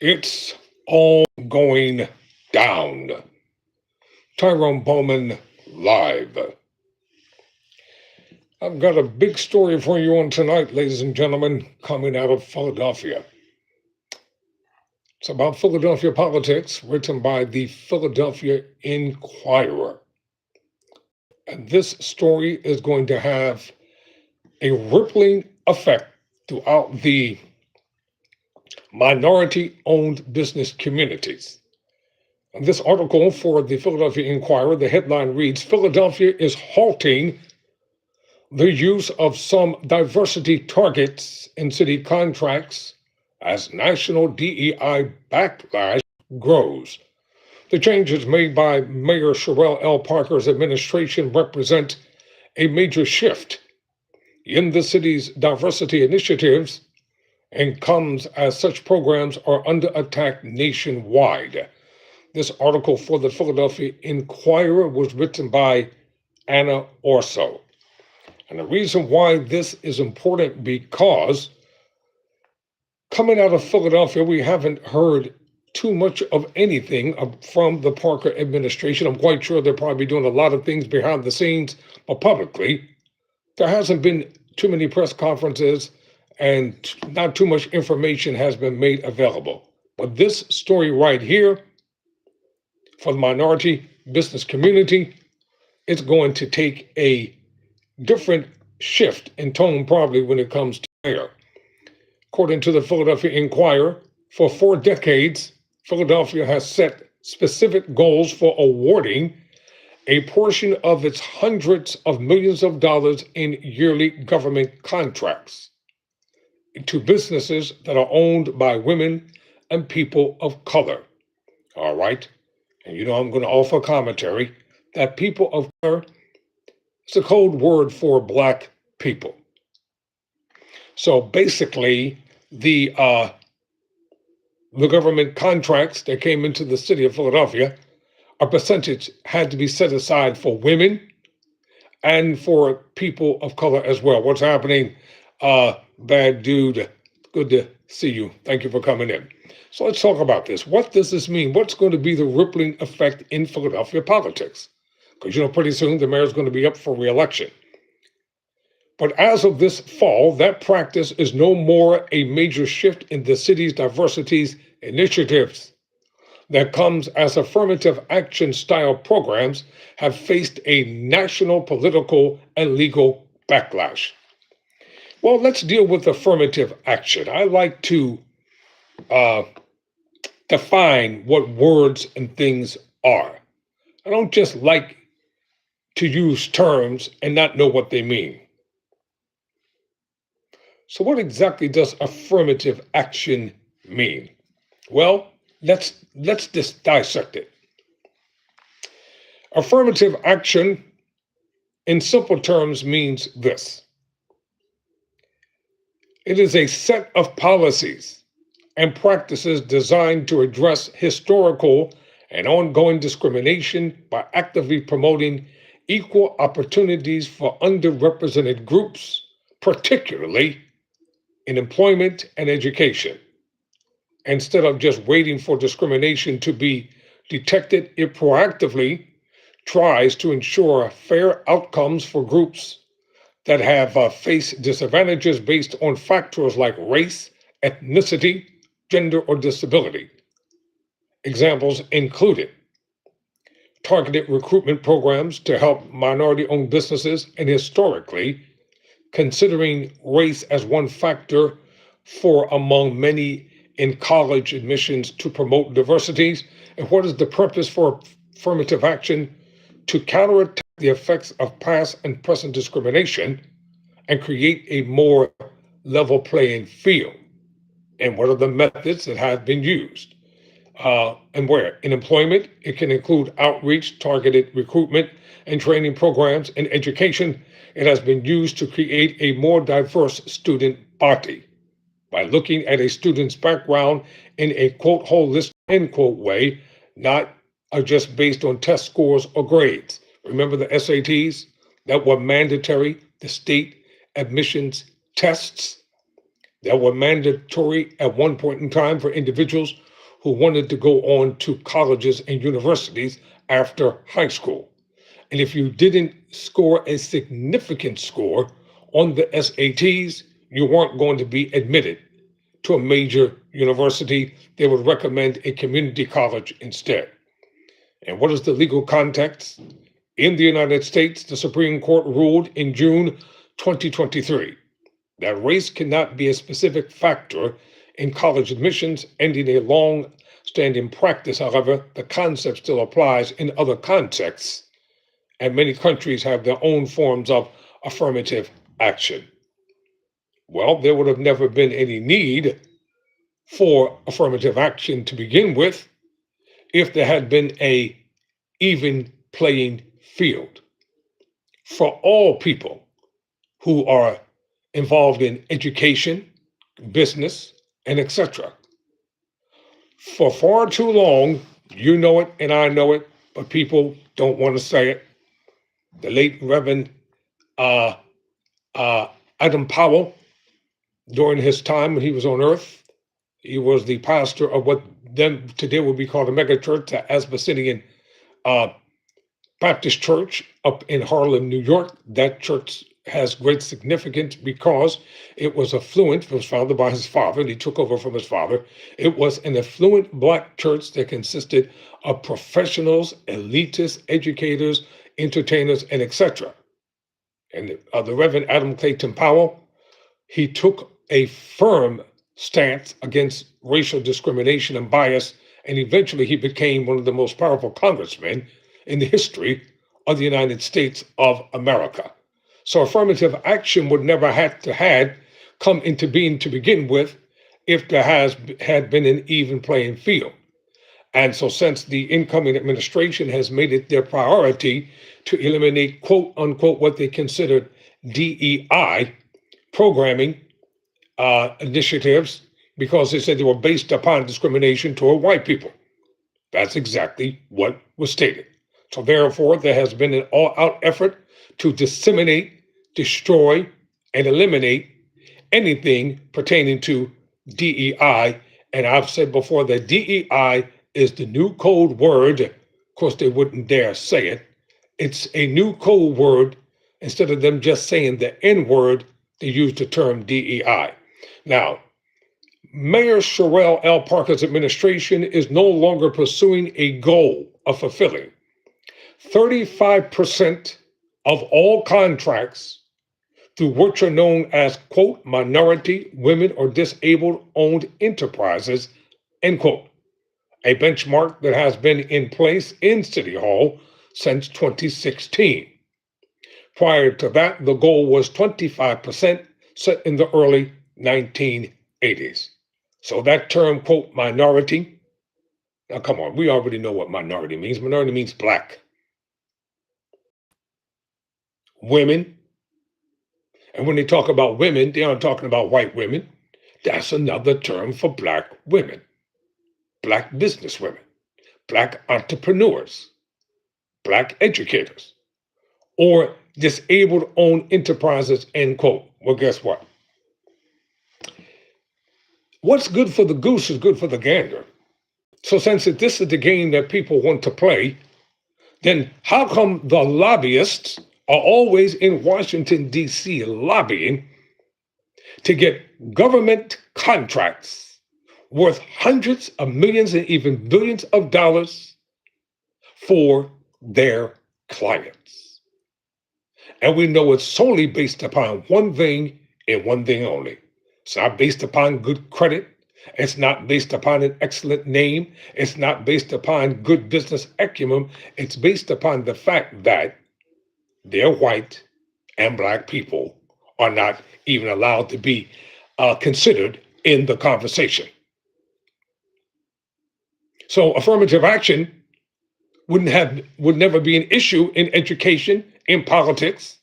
It's all going down. Tyrone Bowman live. I've got a big story for you on tonight, ladies and gentlemen, coming out of Philadelphia. It's about Philadelphia politics, written by the Philadelphia Inquirer. And this story is going to have a rippling effect throughout the minority-owned business communities. And this article for the Philadelphia Inquirer, the headline reads, Philadelphia is halting the use of some diversity targets in city contracts as national DEI backlash grows. The changes made by Mayor Cherrelle L. Parker's administration represent a major shift in the city's diversity initiatives and comes as such programs are under attack nationwide. This article for the Philadelphia Inquirer was written by Anna Orso. And the reason why this is important because coming out of Philadelphia, we haven't heard too much of anything from the Parker administration. I'm quite sure they're probably doing a lot of things behind the scenes, but publicly, there hasn't been too many press conferences and not too much information has been made available. But this story right here, for the minority business community, it's going to take a different shift in tone probably when it comes to mayor. According to the Philadelphia Inquirer, for 4 decades, Philadelphia has set specific goals for awarding a portion of its hundreds of millions of dollars in yearly government contracts to businesses that are owned by women and people of color. All right? And I'm going to offer commentary that people of color is a code word for Black people. So basically, the government contracts that came into the city of Philadelphia, a percentage had to be set aside for women and for people of color as well. What's happening? Bad dude, good to see you. Thank you for coming in. So let's talk about this. What does this mean? What's going to be the rippling effect in Philadelphia politics? Because, pretty soon the mayor's going to be up for re-election. But as of this fall, that practice is no more a major shift in the city's diversity initiatives. That comes as affirmative action style programs have faced a national political and legal backlash. Well, let's deal with affirmative action. I like to define what words and things are. I don't just like to use terms and not know what they mean. So what exactly does affirmative action mean? Well, let's just dissect it. Affirmative action, in simple terms, means this. It is a set of policies and practices designed to address historical and ongoing discrimination by actively promoting equal opportunities for underrepresented groups, particularly in employment and education. Instead of just waiting for discrimination to be detected, it proactively tries to ensure fair outcomes for groups that have faced disadvantages based on factors like race, ethnicity, gender, or disability. Examples included targeted recruitment programs to help minority-owned businesses, and historically, considering race as one factor for among many in college admissions to promote diversities. And what is the purpose for affirmative action? To counterattack the effects of past and present discrimination and create a more level playing field. And what are the methods that have been used? And where? In employment, it can include outreach, targeted recruitment, and training programs. In education, it has been used to create a more diverse student body by looking at a student's background in a quote holistic end quote way, not just based on test scores or grades. Remember the SATs that were mandatory, the state admissions tests that were mandatory at one point in time for individuals who wanted to go on to colleges and universities after high school. And if you didn't score a significant score on the SATs, you weren't going to be admitted to a major university. They would recommend a community college instead. And what is the legal context? In the United States, the Supreme Court ruled in June 2023 that race cannot be a specific factor in college admissions, ending a long-standing practice. However, the concept still applies in other contexts, and many countries have their own forms of affirmative action. Well, there would have never been any need for affirmative action to begin with if there had been an even playing field for all people who are involved in education, business, and etc. For far too long, you know it and I know it, but people don't want to say it. The late Reverend Adam Powell, during his time when he was on earth, he was the pastor of what then today would be called a megachurch, the Asbyssinian Baptist Church up in Harlem, New York. That church has great significance because it was affluent. It was founded by his father, and he took over from his father. It was an affluent Black church that consisted of professionals, elitists, educators, entertainers, and etc. And the Reverend Adam Clayton Powell, he took a firm stance against racial discrimination and bias, and eventually he became one of the most powerful congressmen in the history of the United States of America. So affirmative action would never have to had come into being to begin with if there had been an even playing field. And so since the incoming administration has made it their priority to eliminate, quote unquote, what they considered DEI programming initiatives, because they said they were based upon discrimination toward white people. That's exactly what was stated. So therefore, there has been an all-out effort to disseminate, destroy, and eliminate anything pertaining to DEI. And I've said before that DEI is the new code word. Of course, they wouldn't dare say it. It's a new code word. Instead of them just saying the N word, they use the term DEI. Now, Mayor Cherrelle L. Parker's administration is no longer pursuing a goal of fulfilling 35% of all contracts through what are known as, quote, minority, women, or disabled-owned enterprises, end quote, a benchmark that has been in place in City Hall since 2016. Prior to that, the goal was 25% set in the early 1980s. So that term, quote, minority, now come on, we already know what minority means. Minority means Black. Women, and when they talk about women, they aren't talking about white women. That's another term for Black women, Black businesswomen, Black entrepreneurs, Black educators, or disabled-owned enterprises, end quote. Well, guess what? What's good for the goose is good for the gander. So since this is the game that people want to play, then how come the lobbyists are always in Washington, D.C. lobbying to get government contracts worth hundreds of millions and even billions of dollars for their clients? And we know it's solely based upon one thing and one thing only. It's not based upon good credit. It's not based upon an excellent name. It's not based upon good business acumen. It's based upon the fact that their white and Black people are not even allowed to be considered in the conversation. So affirmative action would never be an issue in education, in politics.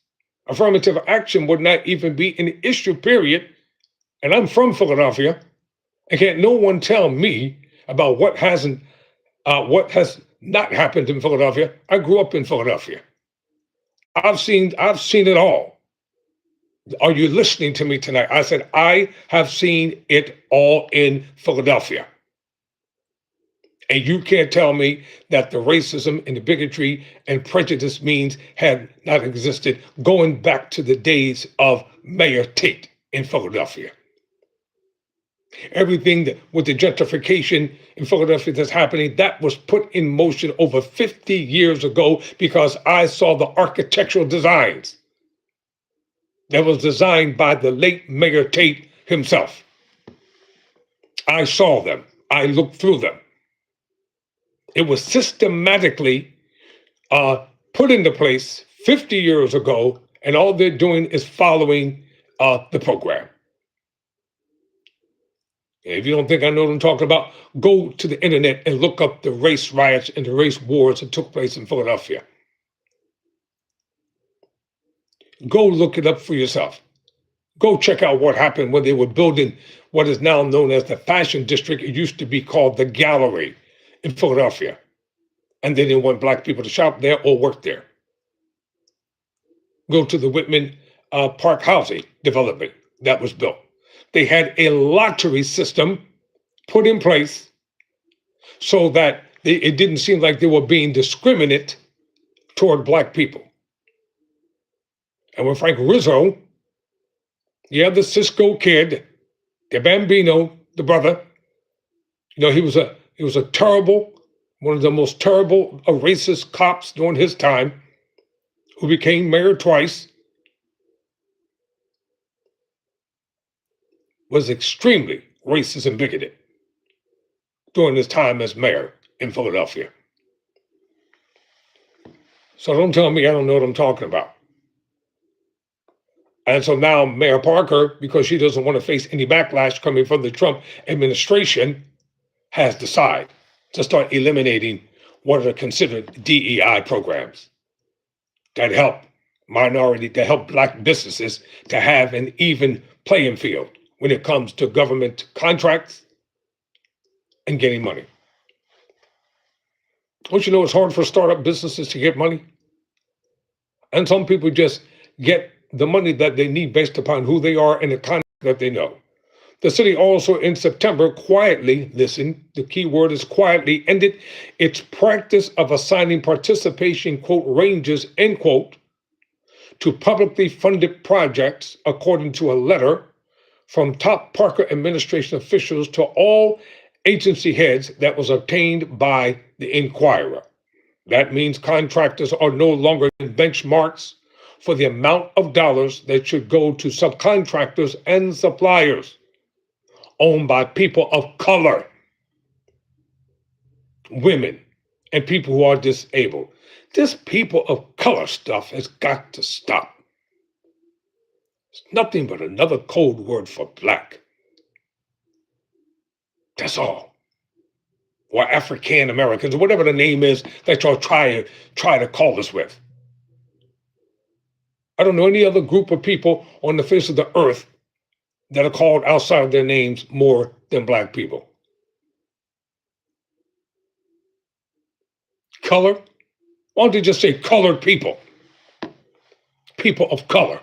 Affirmative action would not even be an issue, period. And I'm from Philadelphia. And can't no one tell me about what has not happened in Philadelphia. I grew up in Philadelphia. I've seen it all. Are you listening to me tonight? I said, I have seen it all in Philadelphia. And you can't tell me that the racism and the bigotry and prejudice means had not existed going back to the days of Mayor Tate in Philadelphia. Everything that with the gentrification in Philadelphia that's happening, that was put in motion over 50 years ago because I saw the architectural designs that was designed by the late Mayor Tate himself. I saw them. I looked through them. It was systematically put into place 50 years ago, and all they're doing is following the program. If you don't think I know what I'm talking about, go to the internet and look up the race riots and the race wars that took place in Philadelphia. Go look it up for yourself. Go check out what happened when they were building what is now known as the Fashion District. It used to be called the Gallery in Philadelphia. And they didn't want black people to shop there or work there. Go to the Whitman Park housing development that was built. They had a lottery system put in place so that it didn't seem like they were being discriminate toward black people. And when Frank Rizzo, the Cisco kid, the Bambino, the brother, he was a terrible, one of the most terrible racist cops during his time, who became mayor twice, was extremely racist and bigoted during his time as mayor in Philadelphia. So don't tell me I don't know what I'm talking about. And so now Mayor Parker, because she doesn't want to face any backlash coming from the Trump administration, has decided to start eliminating what are considered DEI programs that help black businesses to have an even playing field when it comes to government contracts and getting money. Don't you know it's hard for startup businesses to get money? And some people just get the money that they need based upon who they are and the content that they know. The city also in September quietly, listen, the key word is quietly, ended its practice of assigning participation, quote, ranges, end quote, to publicly funded projects, according to a letter from top Parker administration officials to all agency heads that was obtained by the Inquirer. That means contractors are no longer benchmarks for the amount of dollars that should go to subcontractors and suppliers owned by people of color, women, and people who are disabled. This people of color stuff has got to stop. It's nothing but another code word for black. That's all. Or African Americans, or whatever the name is that y'all try to call us with. I don't know any other group of people on the face of the earth that are called outside of their names more than black people. Color? Why don't they just say colored people? People of color.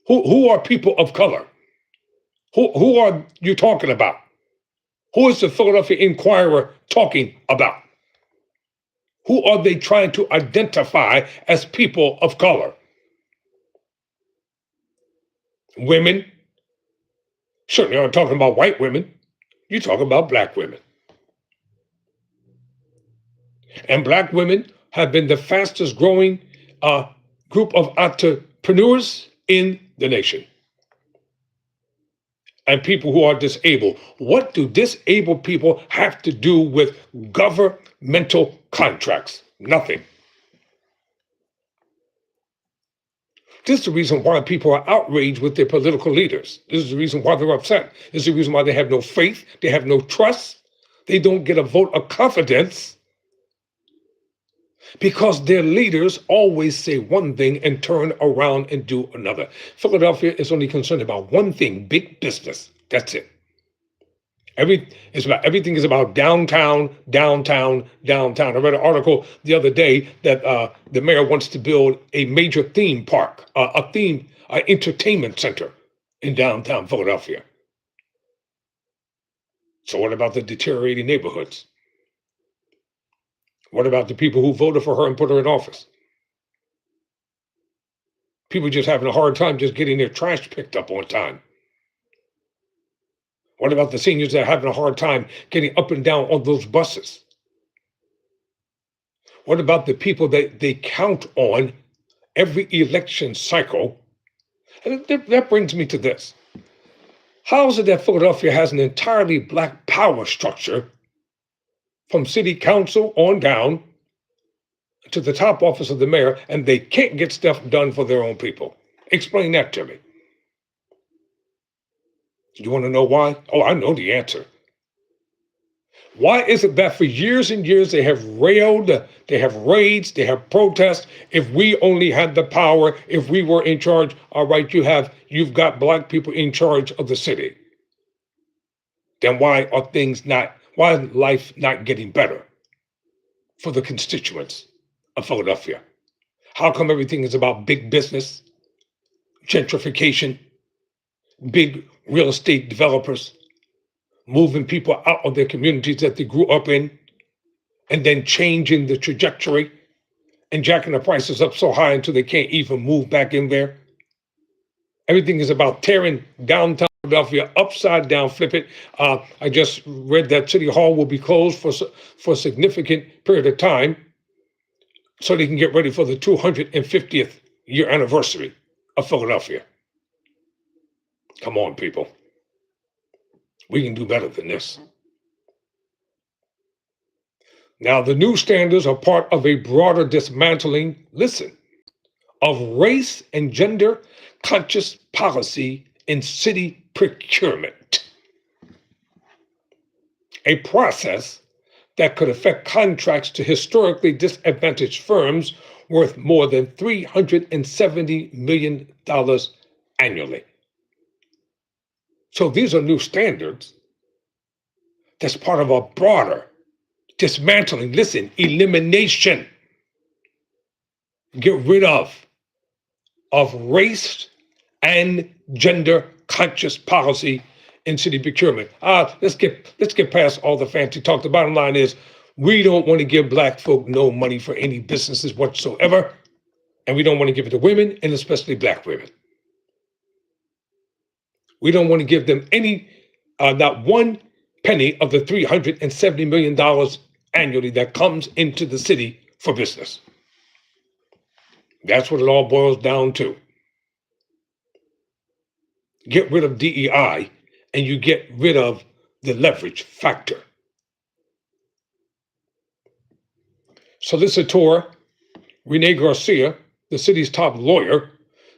Who are people of color? Who are you talking about? Who is the Philadelphia Inquirer talking about? Who are they trying to identify as people of color? Women? Certainly aren't talking about white women. You're talking about black women. And black women have been the fastest growing group of entrepreneurs in the nation. And people who are disabled. What do disabled people have to do with governmental contracts? Nothing. This is the reason why people are outraged with their political leaders. This is the reason why they're upset. This is the reason why they have no faith. They have no trust. They don't get a vote of confidence because their leaders always say one thing and turn around and do another. Philadelphia is only concerned about one thing, big business. That's it. Everything is about downtown, downtown, downtown. I read an article the other day that the mayor wants to build a major theme park, entertainment center in downtown Philadelphia. So what about the deteriorating neighborhoods? What about the people who voted for her and put her in office? People just having a hard time just getting their trash picked up on time. What about the seniors that are having a hard time getting up and down on those buses? What about the people that they count on every election cycle? And that brings me to this. How is it that Philadelphia has an entirely black power structure from city council on down to the top office of the mayor, and they can't get stuff done for their own people? Explain that to me. You want to know why? Oh, I know the answer. Why is it that for years and years they have railed, they have raids, they have protests? If we only had the power, if we were in charge, all right, you've got black people in charge of the city. Then why is life not getting better for the constituents of Philadelphia? How come everything is about big business, gentrification, big real estate developers, moving people out of their communities that they grew up in, and then changing the trajectory and jacking the prices up so high until they can't even move back in there? Everything is about tearing downtown Philadelphia upside down, flip it. I just read that City Hall will be closed for a significant period of time so they can get ready for the 250th year anniversary of Philadelphia. Come on, people. We can do better than this. Now, the new standards are part of a broader dismantling, of race and gender conscious policy in city procurement. A process that could affect contracts to historically disadvantaged firms worth more than $370 million annually. So these are new standards that's part of a broader dismantling, elimination, get rid of race and gender conscious policy in city procurement. Let's get past all the fancy talk. The bottom line is we don't want to give black folk no money for any businesses whatsoever, and we don't want to give it to women, and especially black women. We don't want to give them not one penny of the $370 million annually that comes into the city for business. That's what it all boils down to. Get rid of DEI and you get rid of the leverage factor. Solicitor Rene Garcia, the city's top lawyer,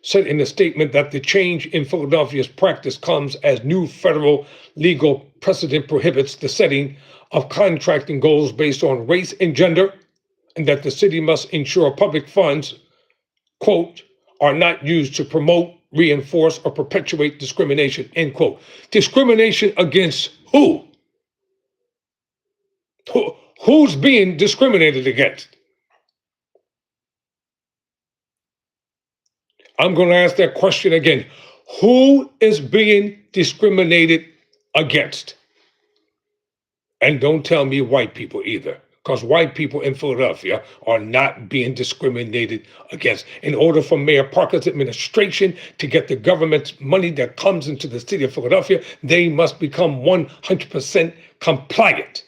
said in a statement that the change in Philadelphia's practice comes as new federal legal precedent prohibits the setting of contracting goals based on race and gender, and that the city must ensure public funds, quote, are not used to promote, reinforce, or perpetuate discrimination, end quote. Discrimination against who? Who's being discriminated against? I'm going to ask that question again. Who is being discriminated against? And don't tell me white people either, because white people in Philadelphia are not being discriminated against. In order for Mayor Parker's administration to get the government's money that comes into the city of Philadelphia, they must become 100% compliant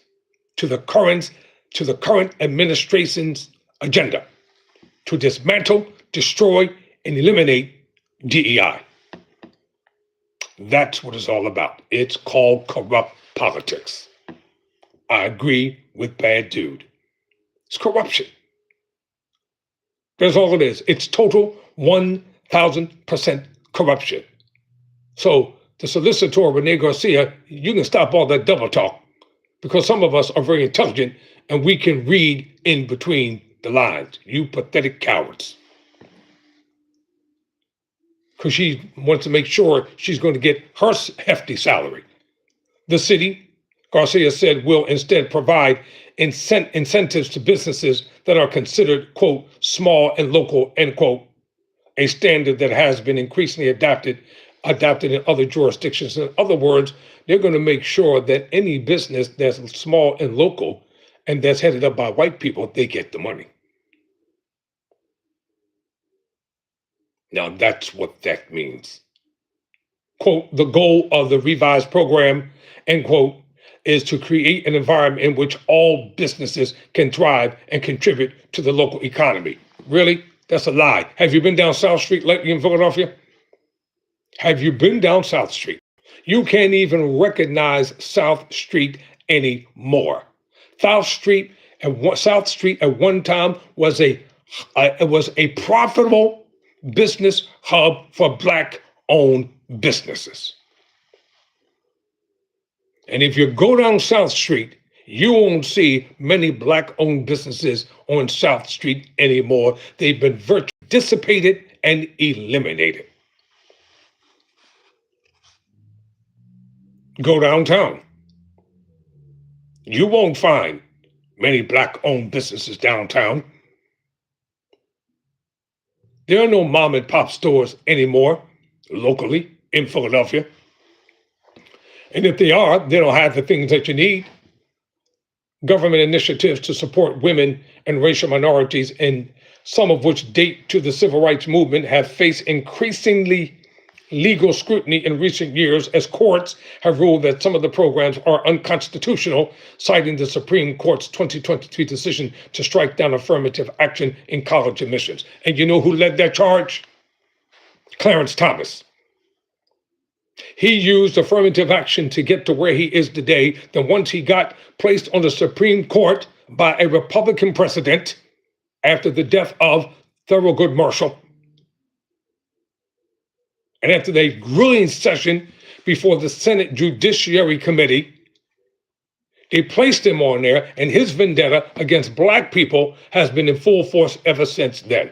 to the current administration's agenda to dismantle, destroy, and eliminate DEI. That's what it's all about. It's called corrupt politics. I agree with Bad Dude. It's corruption. That's all it is. It's total 1,000% corruption. So the solicitor, Rene Garcia, you can stop all that double talk because some of us are very intelligent and we can read in between the lines. You pathetic cowards. Because she wants to make sure she's going to get her hefty salary. The city, Garcia said, will instead provide incentives to businesses that are considered, quote, small and local, end quote, a standard that has been increasingly adopted in other jurisdictions. In other words, they're going to make sure that any business that's small and local and that's headed up by white people, they get the money. Now that's what that means. Quote, the goal of the revised program, end quote, is to create an environment in which all businesses can thrive and contribute to the local economy. Really? That's a lie. Have you been down South Street lately in Philadelphia? Have you been down South Street? You can't even recognize South Street anymore. South Street at one time was a profitable business hub for Black-owned businesses. And if you go down South Street, you won't see many Black-owned businesses on South Street anymore. They've been virtually dissipated and eliminated. Go downtown. You won't find many Black-owned businesses downtown. There are no mom and pop stores anymore locally in Philadelphia. And if they are, they don't have the things that you need. Government initiatives to support women and racial minorities, and some of which date to the civil rights movement, have faced increasingly legal scrutiny in recent years as courts have ruled that some of the programs are unconstitutional, citing the Supreme Court's 2023 decision to strike down affirmative action in college admissions. And you know who led that charge? Clarence Thomas. He used affirmative action to get to where he is today. Then once he got placed on the Supreme Court by a Republican president after the death of Thurgood Marshall, and after the grilling session before the Senate Judiciary Committee, they placed him on there, and his vendetta against Black people has been in full force ever since then.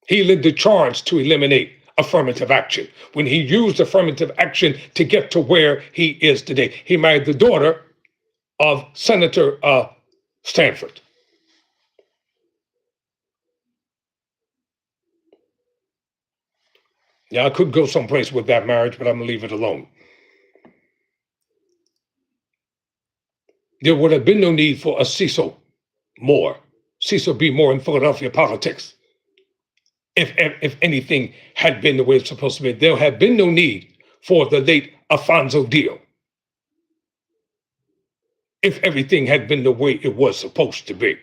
He led the charge to eliminate affirmative action when he used affirmative action to get to where he is today. He married the daughter of Senator Stanford. Now, I could go someplace with that marriage, but I'm going to leave it alone. There would have been no need for a Cecil B. Moore in Philadelphia politics. If anything had been the way it's supposed to be, there had been no need for the late Alfonso Dio. If everything had been the way it was supposed to be.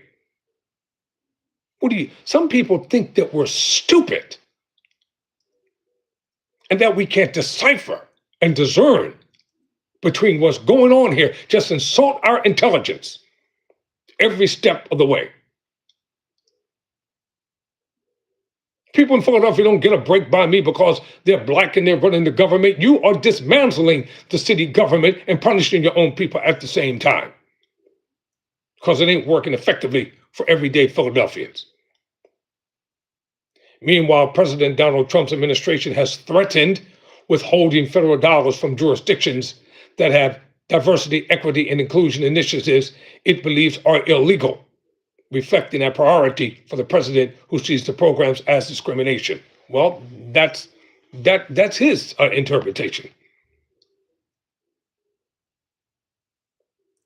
Some people think that we're stupid and that we can't decipher and discern between what's going on here. Just insult our intelligence every step of the way. People in Philadelphia don't get a break by me because they're Black and they're running the government. You are dismantling the city government and punishing your own people at the same time, because it ain't working effectively for everyday Philadelphians. Meanwhile, President Donald Trump's administration has threatened withholding federal dollars from jurisdictions that have diversity, equity, and inclusion initiatives it believes are illegal, reflecting a priority for the president who sees the programs as discrimination. Well, that's his interpretation.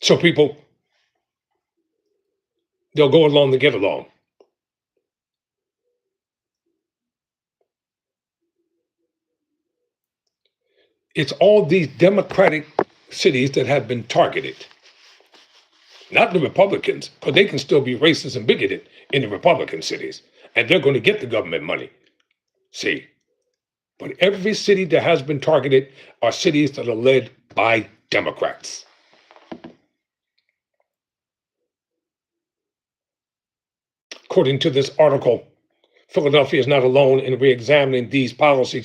So people, they'll go along to get along. It's all these Democratic cities that have been targeted. Not the Republicans, because they can still be racist and bigoted in the Republican cities, and they're going to get the government money. See, but every city that has been targeted are cities that are led by Democrats. According to this article, Philadelphia is not alone in re-examining these policies.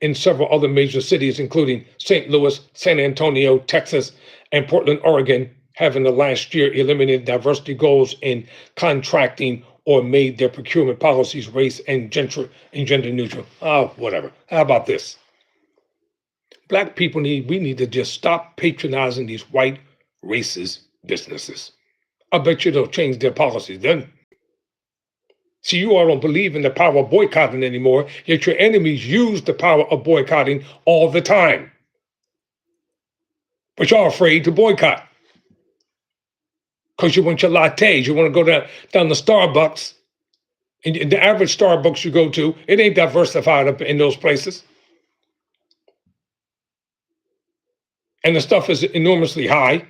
In several other major cities, including St. Louis, San Antonio, Texas, and Portland, Oregon, have in the last year eliminated diversity goals in contracting or made their procurement policies race and gender neutral. Whatever. How about this? Black people we need to just stop patronizing these white racist businesses. I bet you they'll change their policies then. See, you all don't believe in the power of boycotting anymore, yet your enemies use the power of boycotting all the time. but y'all afraid to boycott because you want your lattes. You want to go down to Starbucks, and the average Starbucks you go to, it ain't diversified up in those places. And the stuff is enormously high.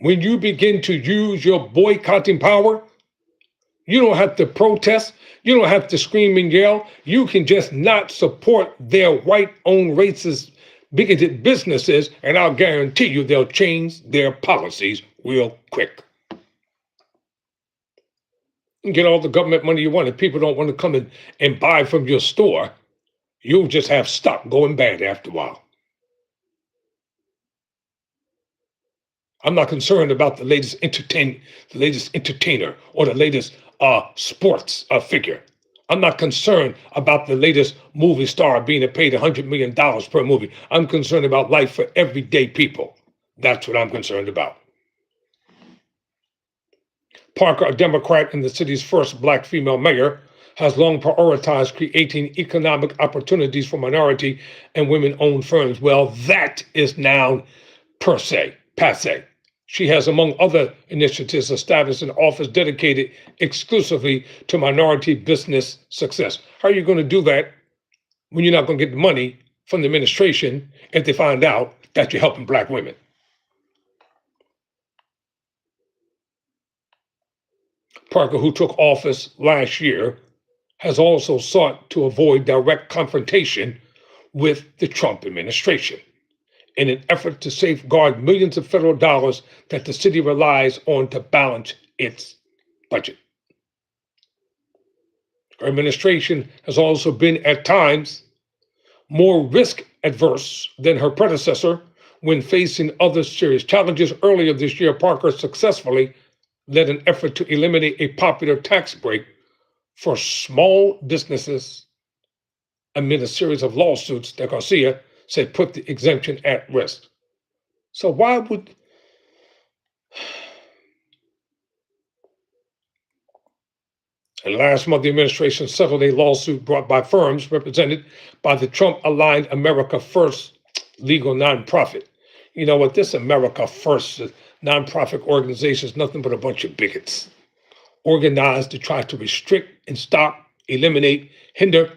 When you begin to use your boycotting power, you don't have to protest. You don't have to scream and yell. You can just not support their white-owned racist, bigoted businesses, and I'll guarantee you they'll change their policies real quick. You get all the government money you want. If people don't want to come in and buy from your store, you'll just have stock going bad after a while. I'm not concerned about the latest entertainer or the latest sports figure. I'm not concerned about the latest movie star being paid $100 million per movie. I'm concerned about life for everyday people. That's what I'm concerned about. Parker, a Democrat and the city's first black female mayor, has long prioritized creating economic opportunities for minority and women-owned firms. Well, that is now passe. She has, among other initiatives, established an office dedicated exclusively to minority business success. How are you going to do that when you're not going to get the money from the administration if they find out that you're helping black women? Parker, who took office last year, has also sought to avoid direct confrontation with the Trump administration in an effort to safeguard millions of federal dollars that the city relies on to balance its budget. Her administration has also been, at times, more risk adverse than her predecessor when facing other serious challenges. Earlier this year, Parker successfully led an effort to eliminate a popular tax break for small businesses amid a series of lawsuits that Garcia said put the exemption at risk. So why would And last month, the administration settled a lawsuit brought by firms represented by the Trump-aligned America First legal nonprofit. You know what? This America First nonprofit organization is nothing but a bunch of bigots organized to try to restrict and stop, eliminate, hinder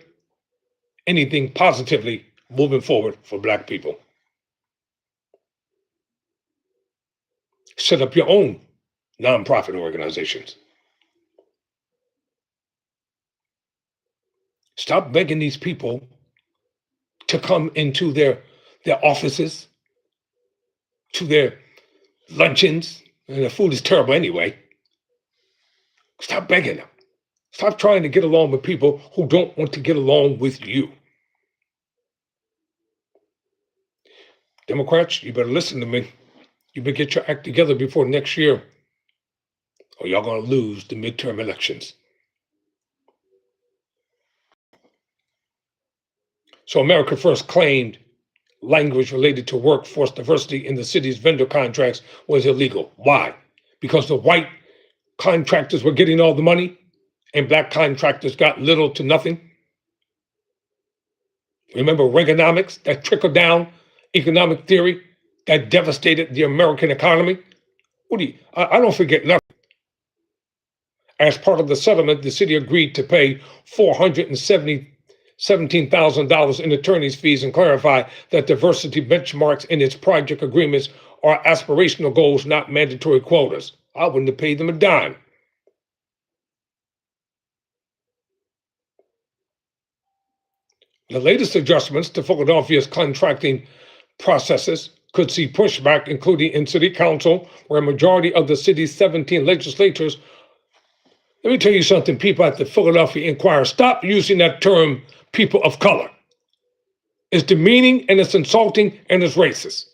anything positively moving forward for black people. Set up your own nonprofit organizations. Stop begging these people to come into their offices, to their luncheons, and the food is terrible anyway. Stop begging them. Stop trying to get along with people who don't want to get along with you. Democrats, you better listen to me. You better get your act together before next year, or y'all gonna lose the midterm elections. So America First claimed language related to workforce diversity in the city's vendor contracts was illegal. Why? Because the white contractors were getting all the money and black contractors got little to nothing. Remember Reaganomics, that trickle down economic theory that devastated the American economy? I don't forget nothing. As part of the settlement, the city agreed to pay $417,000 in attorney's fees and clarify that diversity benchmarks in its project agreements are aspirational goals, not mandatory quotas. I wouldn't have paid them a dime. The latest adjustments to Philadelphia's contracting processes could see pushback, including in city council, where a majority of the city's 17 legislators. Let me tell you something, people at the Philadelphia Inquirer, stop using that term people of color. It's demeaning and it's insulting and it's racist.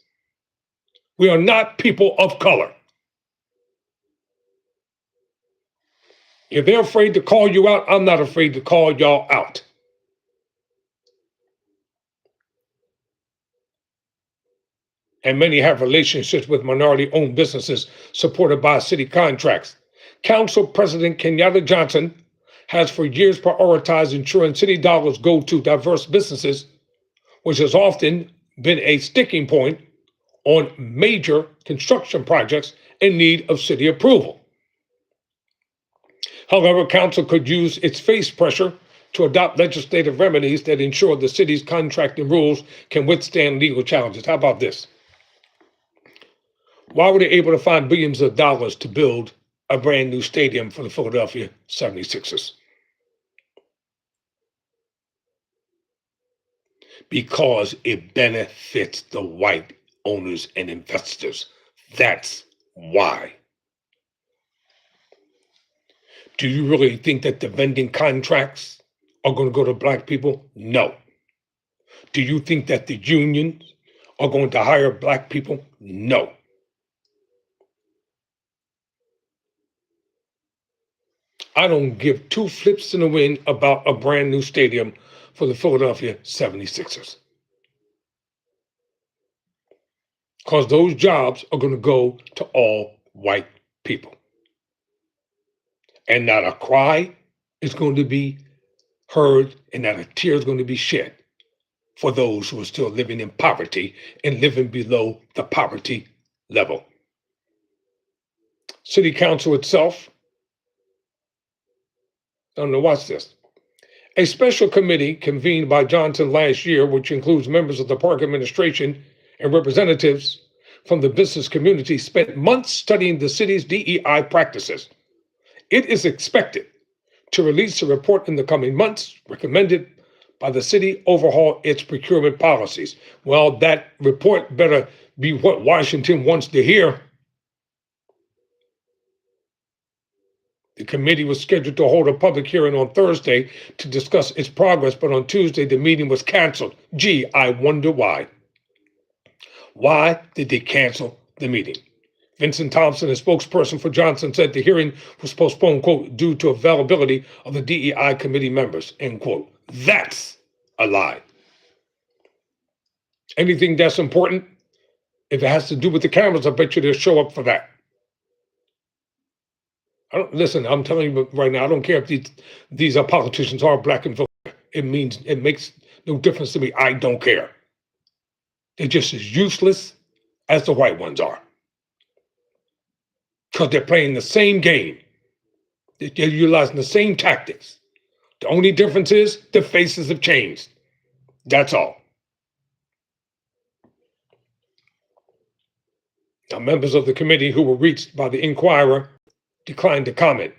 We are not people of color. If they're afraid to call you out, I'm not afraid to call y'all out. And many have relationships with minority-owned businesses supported by city contracts. Council President Kenyatta Johnson has for years prioritized ensuring city dollars go to diverse businesses, which has often been a sticking point on major construction projects in need of city approval. However, council could use its face pressure to adopt legislative remedies that ensure the city's contracting rules can withstand legal challenges. How about this? Why were they able to find billions of dollars to build a brand new stadium for the Philadelphia 76ers? Because it benefits the white owners and investors. That's why. Do you really think that the vending contracts are going to go to black people? No. Do you think that the unions are going to hire black people? No. I don't give two flips in the wind about a brand new stadium for the Philadelphia 76ers. Because those jobs are going to go to all white people. And not a cry is going to be heard, and not a tear is going to be shed for those who are still living in poverty and living below the poverty level. City Council itself, watch this. A special committee convened by Johnson last year, which includes members of the park administration and representatives from the business community, spent months studying the city's DEI practices. It is expected to release a report in the coming months, recommended by the city overhaul its procurement policies. Well, that report better be what Washington wants to hear. The committee was scheduled to hold a public hearing on Thursday to discuss its progress, but on Tuesday the meeting was canceled. Gee, I wonder why. Why did they cancel the meeting? Vincent Thompson, a spokesperson for Johnson, said the hearing was postponed, quote, due to availability of the DEI committee members, end quote. That's a lie. Anything that's important, if it has to do with the cameras, I bet you they'll show up for that. Listen, I'm telling you right now, I don't care if these politicians are black and Philadelphia. It makes no difference to me. I don't care. They're just as useless as the white ones are. Because they're playing the same game. They're utilizing the same tactics. The only difference is the faces have changed. That's all. Now, members of the committee who were reached by the Inquirer declined to comment.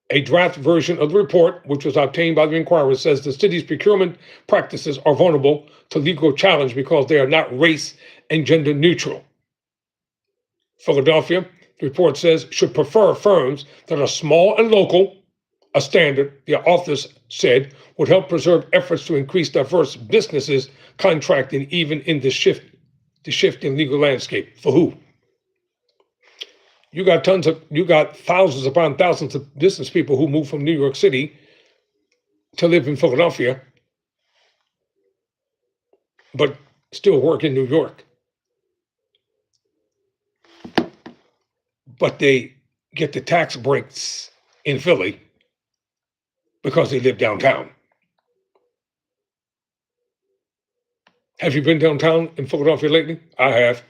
A draft version of the report, which was obtained by the Inquirer, says the city's procurement practices are vulnerable to legal challenge because they are not race and gender neutral. Philadelphia, the report says, should prefer firms that are small and local, a standard the office said would help preserve efforts to increase diverse businesses contracting even in the shifting legal landscape. For who? You got thousands upon thousands of business people who move from New York City to live in Philadelphia, but still work in New York. But they get the tax breaks in Philly because they live downtown. Have you been downtown in Philadelphia lately? I have.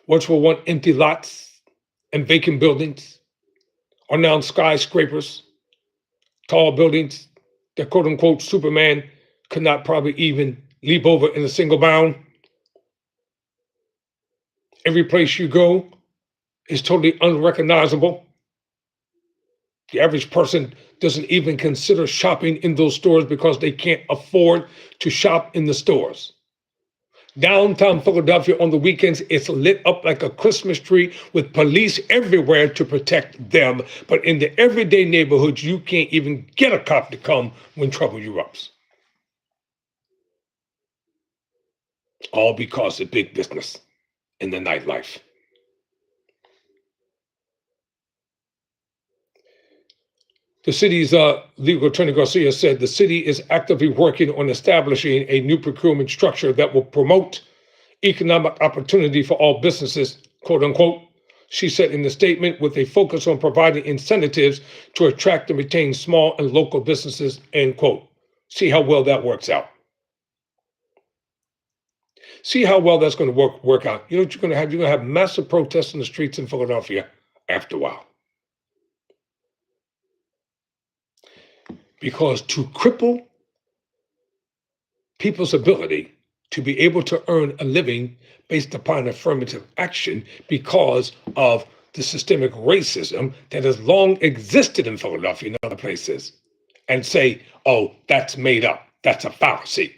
Once were one empty lots and vacant buildings are now skyscrapers, tall buildings that quote unquote Superman could not probably even leap over in a single bound. Every place you go is totally unrecognizable. The average person doesn't even consider shopping in those stores because they can't afford to shop in the stores. Downtown Philadelphia on the weekends, it's lit up like a Christmas tree with police everywhere to protect them. But in the everyday neighborhoods, you can't even get a cop to come when trouble erupts. All because of big business in the nightlife. The city's legal attorney Garcia said the city is actively working on establishing a new procurement structure that will promote economic opportunity for all businesses, quote unquote. She said in the statement, with a focus on providing incentives to attract and retain small and local businesses, end quote. See how well that works out. See how well that's going to work out. You know what you're going to have? You're going to have massive protests in the streets in Philadelphia after a while. Because to cripple people's ability to be able to earn a living based upon affirmative action because of the systemic racism that has long existed in Philadelphia and other places, and say, oh, that's made up. That's a fallacy.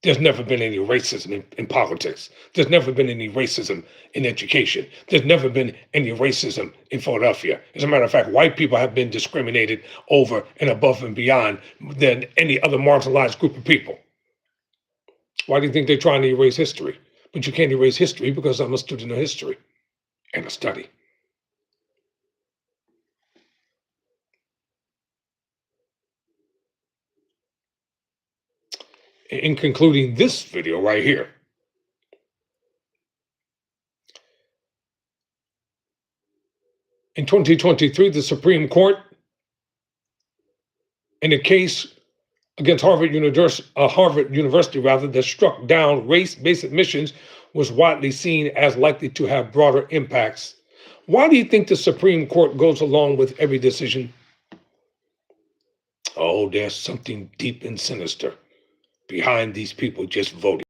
There's never been any racism in politics. There's never been any racism in education. There's never been any racism in Philadelphia. As a matter of fact, white people have been discriminated over and above and beyond than any other marginalized group of people. Why do you think they're trying to erase history? But you can't erase history because I'm a student of history and a study. In concluding this video right here, in 2023, the Supreme Court, in a case against Harvard University that struck down race-based admissions, was widely seen as likely to have broader impacts. Why do you think the Supreme Court goes along with every decision? Oh, there's something deep and sinister behind these people just voting.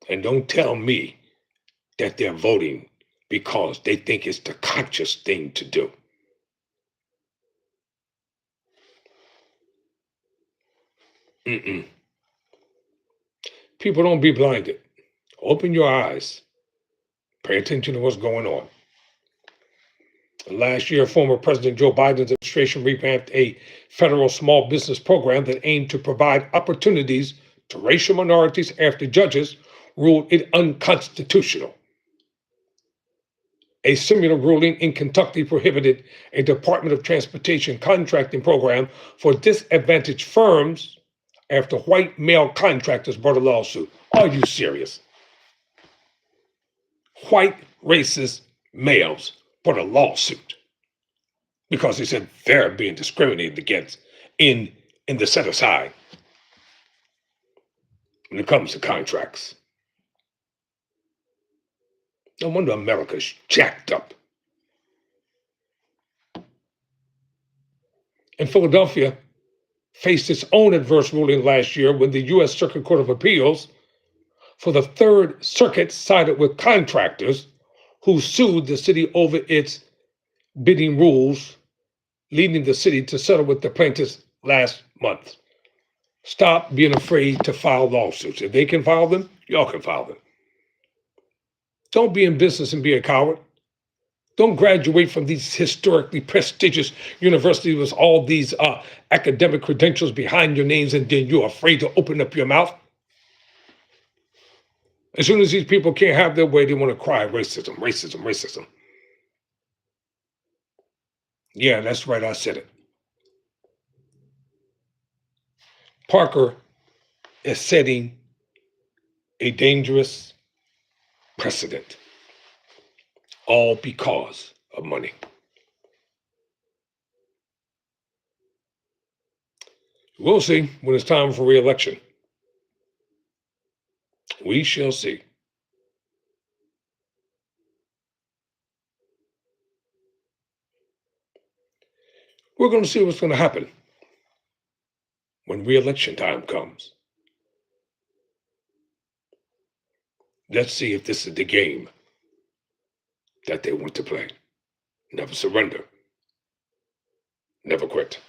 And don't tell me that they're voting because they think it's the conscious thing to do. People, don't be blinded. Open your eyes. Pay attention to what's going on. Last year, former President Joe Biden's administration revamped a federal small business program that aimed to provide opportunities to racial minorities after judges ruled it unconstitutional. A similar ruling in Kentucky prohibited a Department of Transportation contracting program for disadvantaged firms after white male contractors brought a lawsuit. Are you serious? White racist males brought a lawsuit because they said they're being discriminated against in the set aside when it comes to contracts. No wonder America's jacked up. And Philadelphia faced its own adverse ruling last year when the U.S. Circuit Court of Appeals for the Third Circuit sided with contractors who sued the city over its bidding rules, leading the city to settle with the plaintiffs last month. Stop being afraid to file lawsuits. If they can file them, y'all can file them. Don't be in business and be a coward. Don't graduate from these historically prestigious universities with all these academic credentials behind your names and then you're afraid to open up your mouth. As soon as these people can't have their way, they want to cry racism, racism, racism. Yeah, that's right, I said it. Parker is setting a dangerous precedent, all because of money. We'll see when it's time for re-election. We shall see. We're going to see what's going to happen when re-election time comes. Let's see if this is the game that they want to play. Never surrender. Never quit.